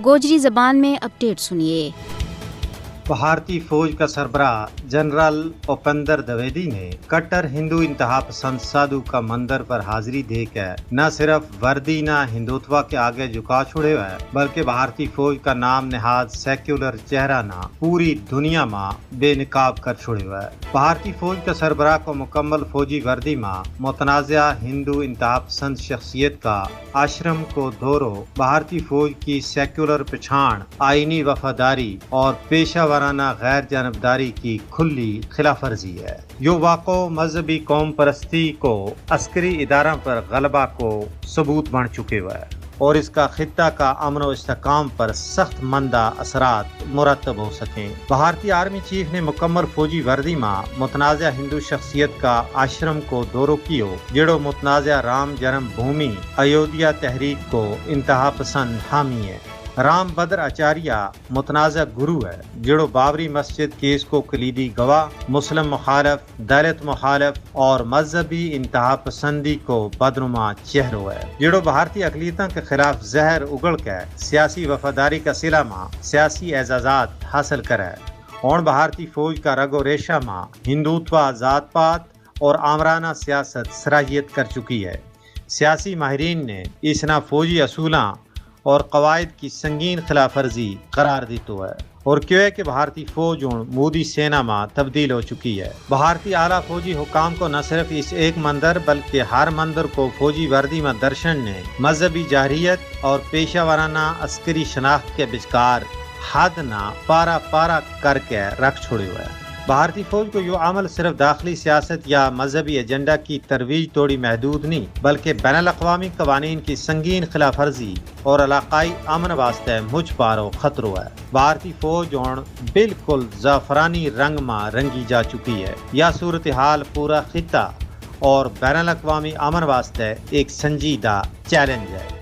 گوجری زبان میں اپڈیٹ سنیے۔ بھارتی فوج کا سربراہ جنرل اپندر دویدی نے کٹر ہندو انتہا پسند سادھو کا مندر پر حاضری دے کر نہ صرف وردی نہ ہندوتوا کے آگے جھکا چھوڑے ہوئے بلکہ بھارتی فوج کا نام نہاد سیکولر چہرہ نہ پوری دنیا میں بے نقاب کر چھوڑے ہوئے۔ بھارتی فوج کا سربراہ کو مکمل فوجی وردی میں متنازع ہندو انتہا پسند شخصیت کا آشرم کو دورو بھارتی فوج کی سیکولر پچھان، آئینی وفاداری اور پیشہ ورانہ غیر جانبداری کی کھلی خلاف ورزی ہے۔ یہ واقعہ مذہبی قوم پرستی کو عسکری اداروں پر غلبہ کو ثبوت بن چکے ہوئے اور اس کا خطہ کا امن و استحکام پر سخت مندہ اثرات مرتب ہو سکیں۔ بھارتی آرمی چیف نے مکمل فوجی وردی میں متنازع ہندو شخصیت کا آشرم کو دورو کیو، جڑو متنازع رام جنم بھومی ایودھیا تحریک کو انتہا پسند حامی ہے۔ رام بدر آچاریہ متنازع گرو ہے، جڑو بابری مسجد کیس کو کلیدی گواہ، مسلم مخالف، دلت مخالف اور مذہبی انتہا پسندی کو بدنما چہرو ہے، جڑو بھارتی اقلیتوں کے خلاف زہر اگل کر سیاسی وفاداری کا صلہ میں سیاسی اعزازات حاصل کرے اور بھارتی فوج کا رگ و ریشہ میں ہندوتوا، ذات پات اور آمرانہ سیاست صلاحیت کر چکی ہے۔ سیاسی ماہرین نے اس نہ فوجی اصولاں اور قواعد کی سنگین خلاف ورزی قرار دیتو ہے اور کیوں ہے کہ بھارتی فوج مودی سینا میں تبدیل ہو چکی ہے۔ بھارتی اعلیٰ فوجی حکام کو نہ صرف اس ایک مندر بلکہ ہر مندر کو فوجی وردی میں درشن نے مذہبی جاہریت اور پیشہ ورانہ عسکری شناخت کے بچکار حد نہ پارا پارا کر کے رکھ چھوڑے ہوئے ہے۔ بھارتی فوج کو یہ عمل صرف داخلی سیاست یا مذہبی ایجنڈا کی ترویج توڑی محدود نہیں بلکہ بین الاقوامی قوانین کی سنگین خلاف ورزی اور علاقائی امن واسطے مجھ پارو خطرہ ہے۔ بھارتی فوج بالکل زعفرانی رنگ میں رنگی جا چکی ہے۔ یہ صورتحال پورا خطہ اور بین الاقوامی امن واسطے ایک سنجیدہ چیلنج ہے۔